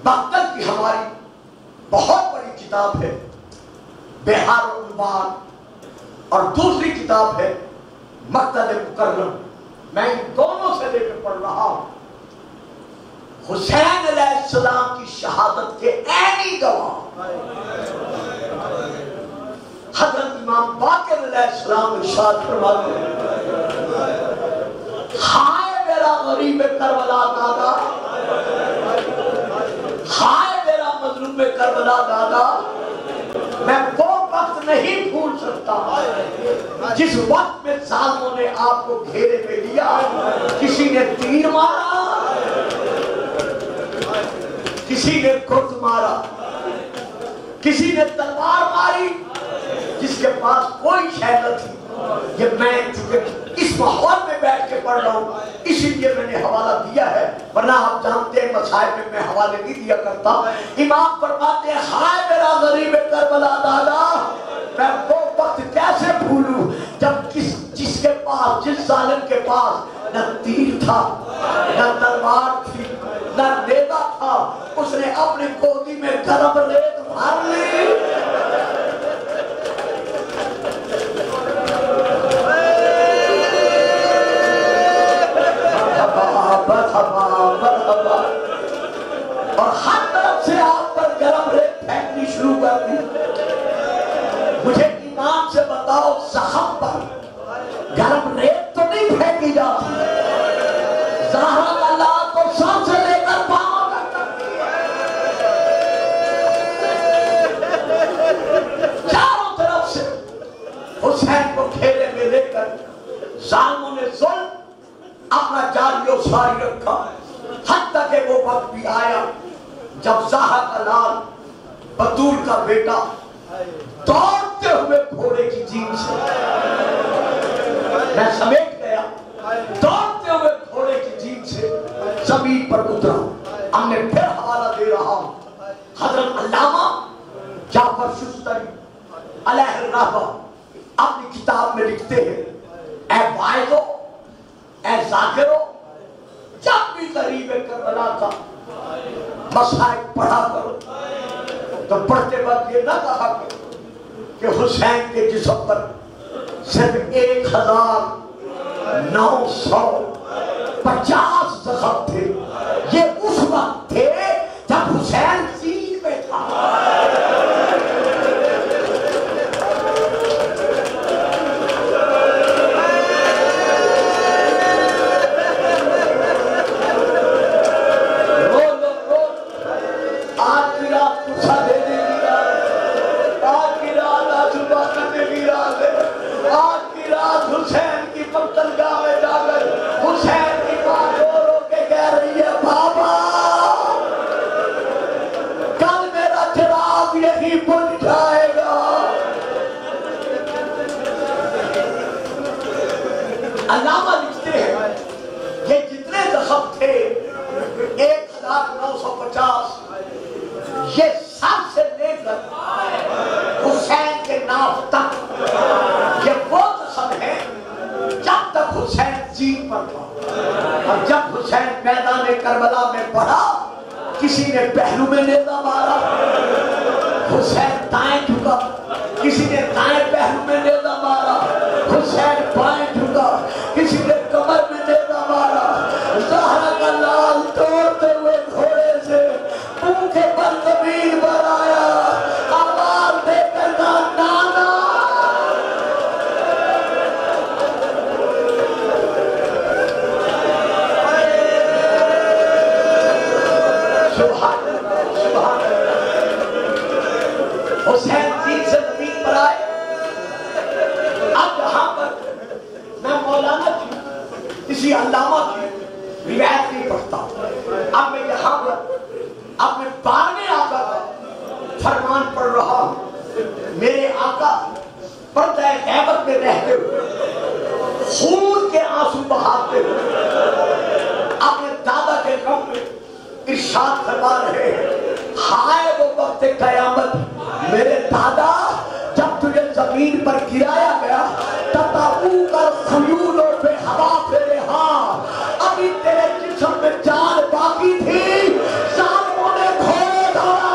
بختر کی ہماری بہت بڑی کتاب ہے بہار عنوان, اور دوسری کتاب ہے مقتل مکرم. میں ان دونوں سے لے کے پڑھ رہا ہوں. حسین علیہ السلام کی شہادت کے عینی گواہ حضرت امام باقر علیہ السلام ارشاد فرماتے ہیں, ہائے میرا غریب کربلا دادا, ہائے میرا مظلوم کربلا دادا, میں وہ وقت نہیں بھول سکتا جس وقت میں ظالموں نے آپ کو گھیرے میں لیا, کسی نے تیر مارا, کسی نے گرد مارا, کسی نے تلوار ماری, جس کے پاس کوئی شے نہ تھی. یہ میں چونکہ اس ماحول میں بیٹھ کے پڑھ رہا ہوں اسی لیے میں نے حوالہ دیا ہے, ورنہ آپ جانتے ہیں مسائل میں حوالے نہیں دیا کرتا. امام فرماتے ہیں ہائے میرا غریب کربلا دادا, میں وہ وقت کیسے بھولوں جب جس کے پاس, جس ظالم کے پاس نہ تیر تھا, نہ تلوار تھی, نہ نیزہ تھا, اس نے اپنی گودی میں گرم ریت بھر لی. اور ہر طرف سے آپ پر گرم ریت پھینکنی شروع کر دی. مجھے ایمان سے بتاؤ زخم پر گرم ریت تو نہیں پھینکی جاتی, زہرا کا لال کو سر سے لے کر پاؤں تک کرتی ہے. چاروں طرف سے حسین کو گھیرے میں لے کر ظالموں نے ظلم اپنا جاری و ساری رکھا, حتیٰ کہ وہ وقت بھی آیا جب زہرا کا لال بطول کا بیٹا دوڑتے ہوئے گھوڑے کی جین سے, میں سمیٹ گیا, دوڑتے ہوئے گھوڑے کی جین سے زمین پر اترا. ہم نے پھر حوالہ دے رہا ہوں. حضرت علامہ جعفر شستری علیہ الرحمہ اپنی کتاب میں لکھتے ہیں, اے واعظو, اے ذاکرو, جب بھی قریب کربلا کا مسائل پڑھا کرو تو پڑھتے وقت یہ نہ کہا کرو کہ حسین کے جسم پر صرف 1950 زخم تھے. یہ اس وقت تھے جب حسین زین میں تھا. علامہ لکھتے ہیں یہ جتنے زخم تھے 1950 یہ سب سے لے کر حسین کے ناف تک یہ وہ زخم ہے جب تک حسین زین پر تھا. اور جب حسین میدان کربلا میں پڑا کسی نے پہلو میں نیزہ مارا, حسین دائیں جھکا, کسی نے دائیں پہلو میں نیزہ مارا, حسین بائیں جھکا, کسی نے کمر میں نیزہ مارا. زہرا کا لال سبحان سبحان حسین دین سے زمین پر آئے. اب یہاں پر میں مولانا کی کسی علامہ کی روایت نہیں پڑھتا. اب میں یہاں پر اپنے بارہویں آقا کا فرمان پڑھ رہا ہوں. میرے آقا پردہ غیبت میں رہتے ہوئے خون کے آنسو بہاتے ہوئے اپنے دادا کے غم میں ارشاد فرما رہے ہیں. ہائے وہ وقت قیامت میرے دادا جب تجھے زمین پر گرایا گیا تتابو کر خیولوں پہ ہوا پھیرے. ہاں ابھی تیرے جسم میں جان باقی تھی. ظالموں نے گھوڑے دوڑا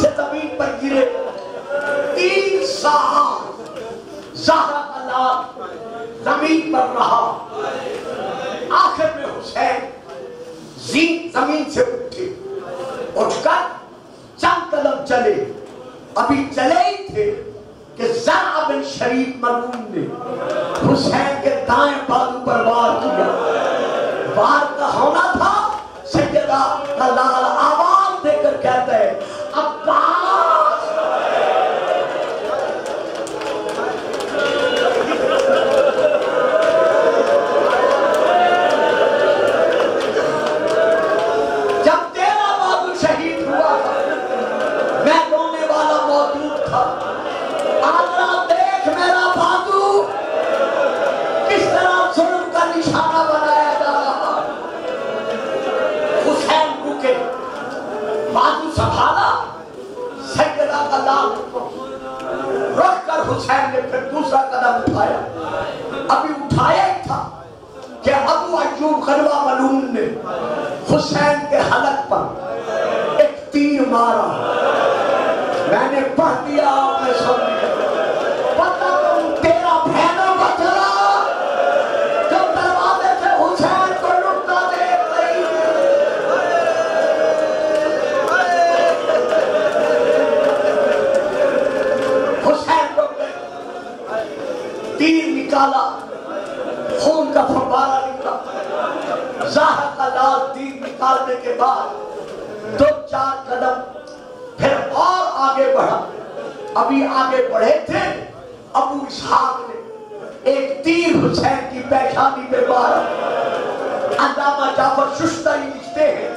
سے زمین پر گرے. 3 سال زہرا کا لال زمین پر رہا. آخر میں حسین زمین سے اٹھے. اٹھ کر چند قدم چلے. ابھی چلے ہی تھے کہ زرع بن شریف ملعون نے حسین کے دائیں بازو پر وار کیا. وار کا ہونا تھا. سیدہ کا لال آواز دے کر کہتا ہے عباس. جب تیرا بابو شہید ہوا تھا میں رونے والا موجود تھا. آدھا دیکھ میرا بابو کس طرح ظلم کا نشانہ بنایا جا رہا. حسین رکے بازو سنبھالا. سیدہ کا لال رکھ کر حسین نے پھر دوسرا قدم اٹھایا. ابھی اٹھایا ہی تھا کہ ابو ایوب غلبہ ملعون نے حسین کے حلق پر ایک تیر مارا. میں نے پڑھ دیا آپ نے سن لیا. پتہ تم تیرا بہنوں کا چلا جو دروازے سے حسین کو لٹتا دیکھ رہی تیر نکالا. خون کا فوارہ نکلا. زہرا کا لال تیر نکالنے کے بعد 2-4 قدم پھر اور آگے بڑھا. ابھی آگے بڑھے تھے ابو اسحاق نے ایک تیر حسین کی پیشانی پہ مارا. علامہ جعفر ششتری لکھتے ہیں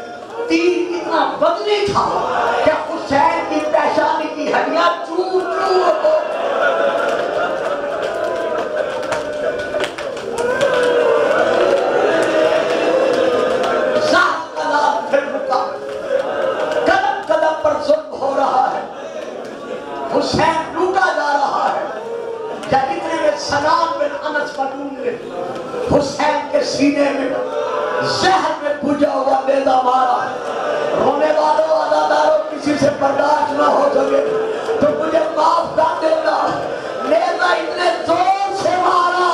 تیر اتنا بدلی تھا کہ حسین کی پیشانی کی ہڈیاں چور چور ہو. حسین لوٹا جا رہا ہے. یا اتنے میں سلام بن انس ملعون نے حسین کے سینے میں زہر میں بجھا ہوا نیزہ مارا. رونے والوں عزاداروں کسی سے برداشت نہ ہو سکے تو مجھے معاف کر دینا. نیزہ اتنے زور سے مارا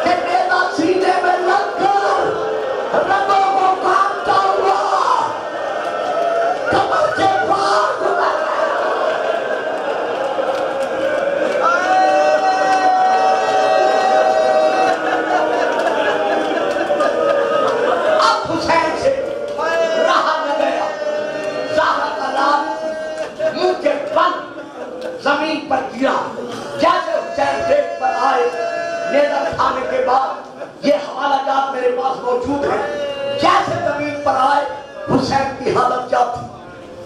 کہ نیزہ سینے میں لگ کر رگوں کو کاٹتا ہوا کمر کے پار گزر. زمین پر گرا. جیسے حسین ریت پر آئے نیزہ کھانے کے بعد یہ حوالہ جات میرے پاس موجود ہے. جیسے زمین پر آئے حسین کی حالت کیا تھی.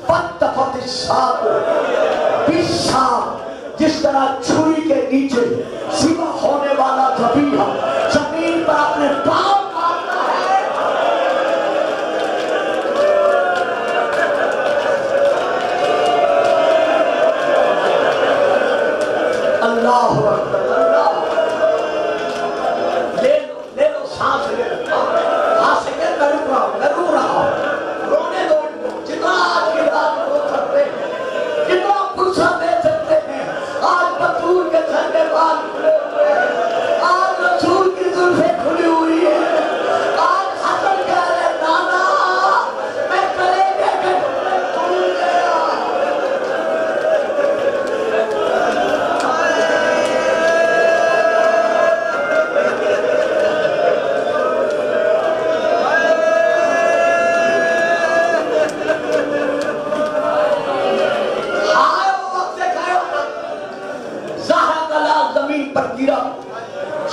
فَتَّفَتِ السَّاقُ بِالسَّاقِ جس طرح چھری کے نیچے سوا ہونے والا ذبیحہ زمین پر اپنے پاؤں مارتا ہے. اللہ اکبر. اللہ لے لو سانس لے لو. ہاں سے کہ میں رو رہا ہوں. رونے دو. جتنا آج کی رات رو سکتے ہیں جتنا فرصت دے سکتے ہیں. آج بطور کے جھنڈے بال کھلے ہوئے ہیں. آج رسول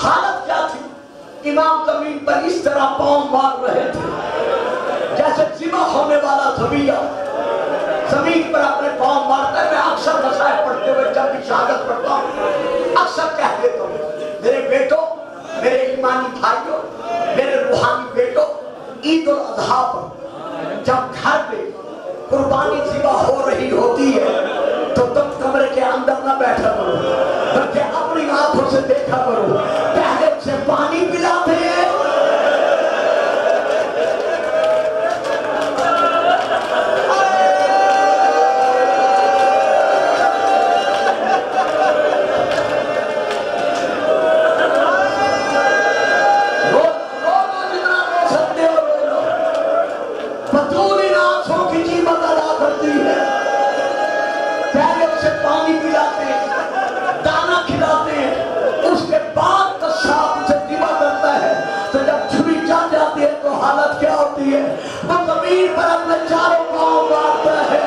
حالت کیا تھی؟ امام زمین پر اس طرح پاؤں مار رہے تھے جیسے ذبح ہونے والا ذبیحہ زمین پر اپنے پاؤں مارتا ہے. میں اکثر مسائل پڑھتے ہوئے جب بھی شہادت پڑھتا ہوں اکثر کہہ دیتا ہوں میرے بیٹوں، میرے ایمانی بھائیوں، میرے روحانی بیٹوں، عید الاضحیٰ پر جب گھر پہ قربانی ذبح ہو رہی ہوتی ہے تو تم کمرے کے اندر نہ بیٹھا کرو بلکہ اپنی آنکھوں سے دیکھا کرو. پہلے اسے پانی پلاتے ہیں، حالت کیا ہوتی ہے؟ وہ زمین پر اپنے چاروں پاؤں مارتا ہے.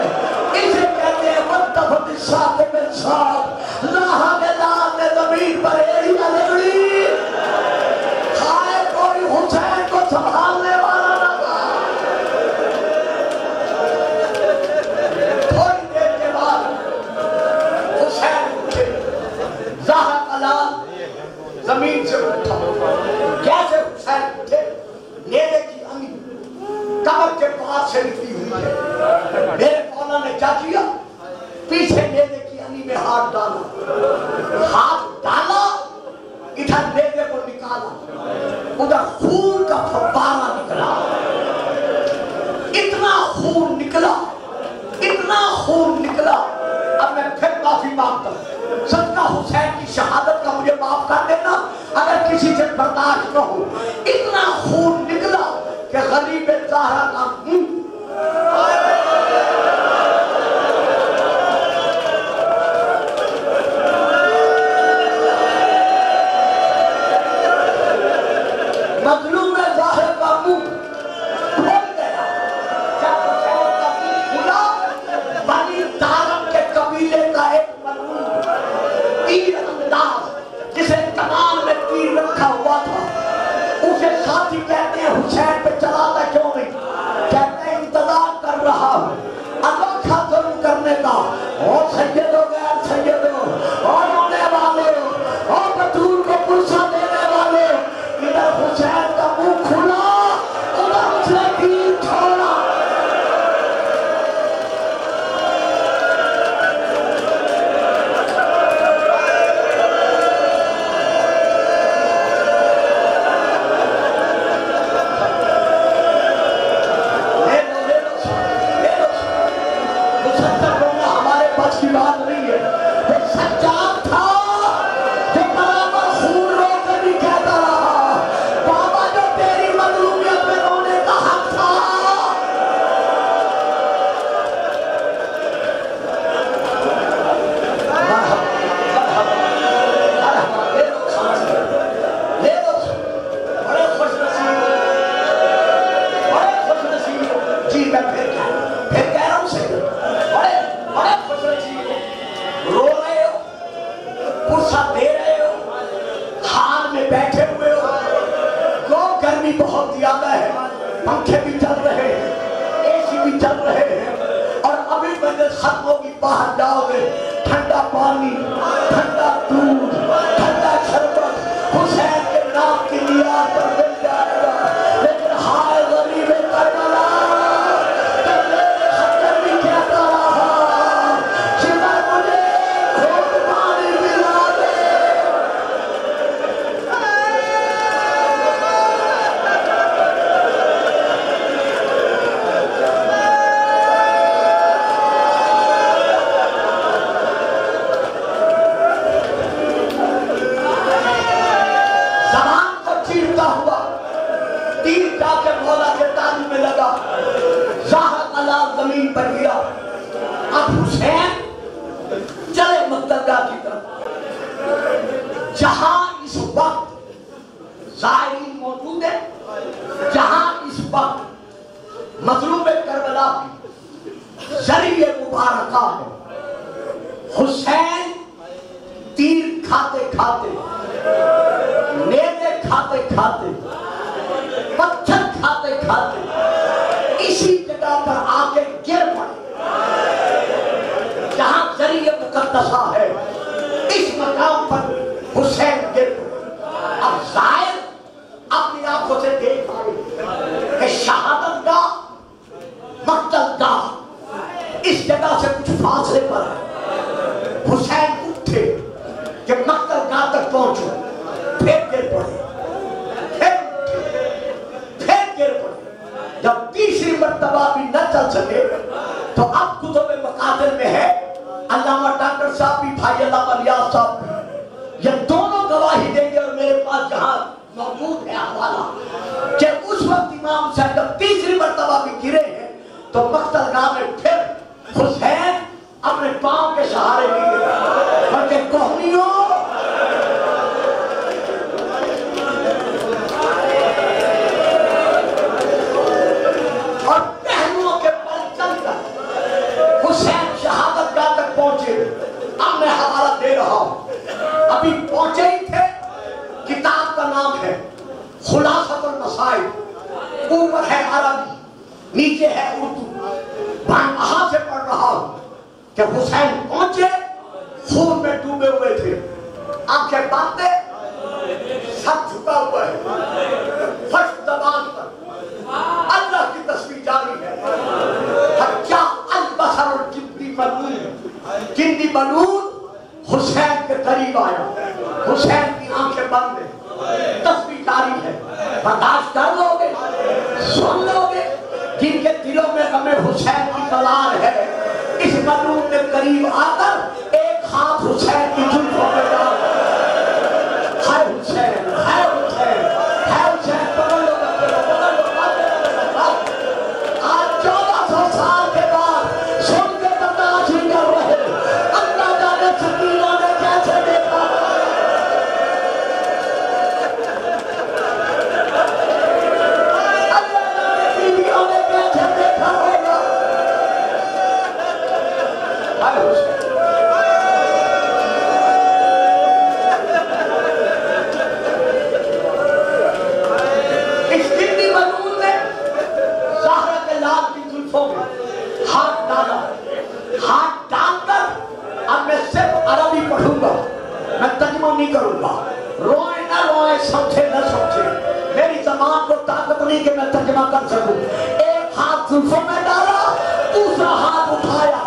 اسے کہتے ہیں متفق الساق بالساق. لاہا کے دان نے زمین پر ایڑیاں رگڑی. ہائے کوئی حسین کو سنبھالنے والا نہ تھا. تھوڑی دیر کے بعد حسین اٹھے. زہرا کا لال زمین سے اٹھا. کیسے حسین اٹھے؟ نیزے کی امی کمر کے پاس سے نکلی ہوئی ہے. میرے مولا نے کیا کیا؟ پیچھے نیزے کی امی میں ہاتھ ڈالا ادھر نیزے کو نکالا، ادھر خون کا فوارہ نکلا. اتنا خون نکلا، اتنا خون نکلا. اب میں پھر معافی مانگتا ہوں، صدقہ حسین کی شہادت کا مجھے معاف کر دینا اگر کسی سے برداشت نہ ہو. اتنا خون نکلا کہ غریب زہرا کا مظلوم ظاہر کا منہ کھول گیا. جب حسین کا منہ کھلا، بنی طارق کے قبیلے کا ایک مظلوم تیر انداز جسے کمان میں تیر رکھا ہوا تھا، اسے ساتھی کہتے ہیں حسین پہ چلاتا کیوں نہیں؟ کہتے ہیں انتظار کر رہا ہوں انوکھا ظلم کرنے کا. اور سیدو غیر سیدو، اور ہونے والے، اور بطور کو پرسہ دینے والے، ادھر حسین کا منہ کھلا، ادھر اس نے تیر چھوڑا. کی بات نہیں ہے. وہ سجاد تھا جو برابر خون رو کر بھی کہتا رہا بابا جو تیری مظلومیت میں رونے کا حق تھا. بڑے خوش نصیب، بڑے خوش نصیب. جی میں پھر کہہ رہا ہوں سے بڑے خوش نصیب. رو رہے ہو، پرسہ دے رہے ہو، حال میں بیٹھے ہوئے ہو. گو گرمی بہت زیادہ ہے، پنکھے بھی چل رہے ہیں، اے سی بھی چل رہے ہیں، اور ابھی مجلس ختم ہوگی. باہر جاؤ گے، ٹھنڈا پانی، ٹھنڈا دودھ، ٹھنڈا شربت حسین کے نام کی نیاز پر مل جائے گا. لیکن ہائے غریب کربلا زمین پر گرا. اب حسین چلے مقتدہ کی طرف. جہاں اس وقت زائرین موجود ہے، جہاں اس وقت مظلوم کربلا کی ذریعہ مبارکہ ہے، حسین تیر کھاتے کھاتے کھاتے پتھر کھاتے کھاتے اسی جگہ پر آ کے گر پڑے جہاں ذریعہ مقدسہ ہے، اس مقام پر حسین گر پڑے۔ اب ظاہر اپنی آنکھوں سے دیکھ آئے کہ شہادت گاہ مقتل گاہ اس جگہ سے کچھ فاصلے پر ہے۔ حسین اٹھے کہ مقتل گاہ تک پہنچو، پھر گر پڑے، پھر گر پڑے۔ جب تیسری مرتبہ بھی نہ چل سکے تو اب کتب مقاتل میں ہے، علامہ ڈاکٹر صاحب بھی، بھائی علامہ ریاض صاحب بھی، یہ دونوں گواہی دیں گے، اور میرے پاس جہاں موجود ہے حوالہ کہ اس وقت امام حسین جب تیسری مرتبہ بھی گرے ہیں تو مقتل گاہ میں پھر حسین اپنے پاؤں کے سہارے نہیں گرے، بلکہ کوہنیوں اور پہلوؤں کے بل چل کر حسین شہادت گاہ تک پہنچے۔ اب میں حوالہ دے رہا ہوں، ابھی پہنچے ہی تھے، کتاب کا نام ہے خلاصۃ المسائل، اوپر ہے عربی نیچے ہے اردو، میں وہاں سے پڑھ رہا ہوں کہ حسین پہنچے، خون میں ڈوبے ہوئے تھے، آنکھیں باندھے، سر جھکا ہوا ہے، فرش زبان پر اللہ کی تسبیح جاری ہے، حجا البصر الجندی ملعون، جندی ملعون حسین کے قریب آیا، حسین کی آنکھیں بند ہیں، تسبیح جاری ہے، برداشت کر لو گے، سن لو گے، جن کے دلوں میں غم حسین کی تلار ہے، اس ملعون کے قریب آ کر ایک ہاتھ حسین کی زلفوں پہ ڈال، ہے حسین، ہے حسین، ہے حسین، پکڑ لو بچے کو، پکڑ لو، آج 1400 سال کے بعد سن کے برداشت نہیں کر رہے، اللہ جانے سکینہ نے کیسے دیکھا، اللہ جانے بیویوں نے کیسے دیکھا ہوگا، ہے حسین۔ اس جندی ملعون نے زہرا کے لال کی زلفوں میں ہاتھ ڈالا، ہاتھ ڈال کر اب میں صرف عربی پڑھوں گا، میں ترجمہ نہیں کروں گا، روئے نہ روئے، سمجھے نہ سمجھے، میری زبان کو طاقت نہیں کہ میں ترجمہ کر سکوں۔ ایک ہاتھ زلفوں میں ڈالا، دوسرا ہاتھ اٹھایا،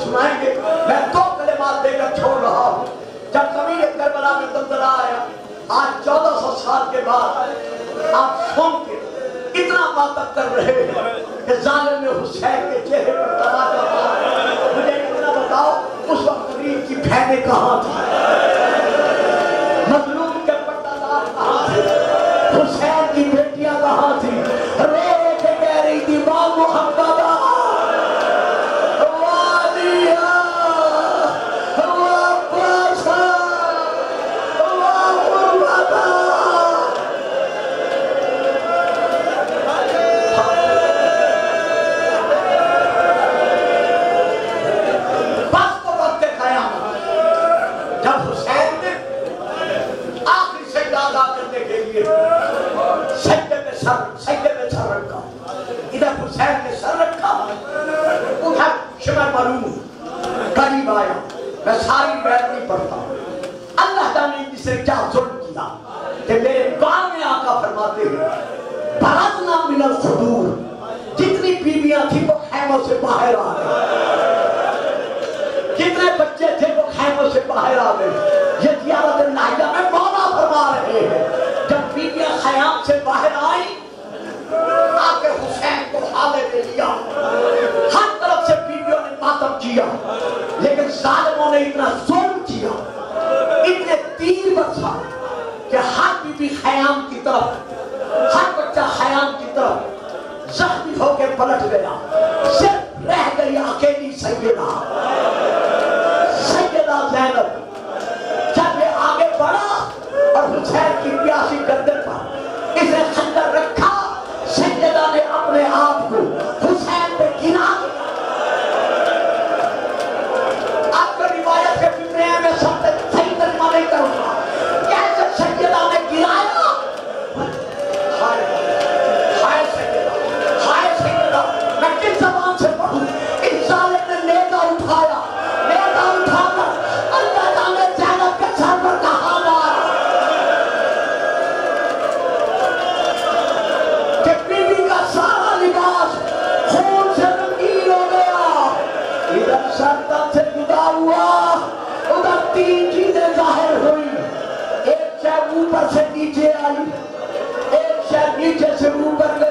سنائیں گے، میں 2 کلمات دے کر چھوڑ رہا ہوں۔ جب زمین کربلا میں زلزلہ آیا، آج 1400 سال کے بعد آپ سن کے اتنا ماتم کر رہے ہیں کہ ظالم نے حسین کے چہرے پر تماچا مارا۔ مجھے اتنا بتاؤ، اس وقت غریب کی بہنیں کہاں تھی، مظلوم کے پردہ دار کہاں تھے، حسین کی بیٹیاں کہاں تھی، رو کے کہہ رہی تھی ماں محمد سجدے میں سر رکھا، ادھر حسین نے سر رکھا، ادھر شمر ملعون قریب آیا۔ میں ساری بیت نہیں پڑھتا، اللہ جانے جس نے کیا ظلم کیا کہ میرے بعد میں آقا فرماتے ہیں برزنا من الخدور، جتنی بیویاں تھیں وہ خیموں سے باہر آ گئے، جتنے بچے تھے وہ خیموں سے باہر آ گئے۔ یہ زیارت نائلہ میں مولا فرما رہے ہیں، جب بیویاں خیام سے باہر آئیں آکے حسین کو حالے دے لیا، ہر طرف سے بیویوں نے ماتم کیا، لیکن ظالموں نے اتنا ظلم کیا، اتنے تیر برسا کہ ہر بیوی خیام کی طرف، ہر بچہ خیام کی طرف زخمی ہو کے پلٹ گیا، صرف رہ گئی اکیلی سیدہ زینب۔ جب یہ آگے بڑھا اور حسین کی پیاسی گردن پر اسے خنجر رکھا، سیدہ نے اپنے آپ کو حسین پہ گرا دیا۔ آپ کو روایت کے فکرے ہیں، میں سب سے صحیح ترجمہ نہیں کروں گا، کیسے سیدہ نے گرایا۔ ہائے سیدہ، میں کس زبان سے پڑھوں؟ اس ظالم نے نیزہ اٹھایا، نیزہ اٹھا کر اللہ جانے زینب کے سر پر کہاں مارا کہ بیوی کا سارا لباس خون سے رنگین ہو گیا۔ ادھر سردن سے جدا ہوا، ادھر تین چیزیں ظاہر ہوئی، ایک شے اوپر سے نیچے آئی، ایک شے نیچے سے اوپر گئی۔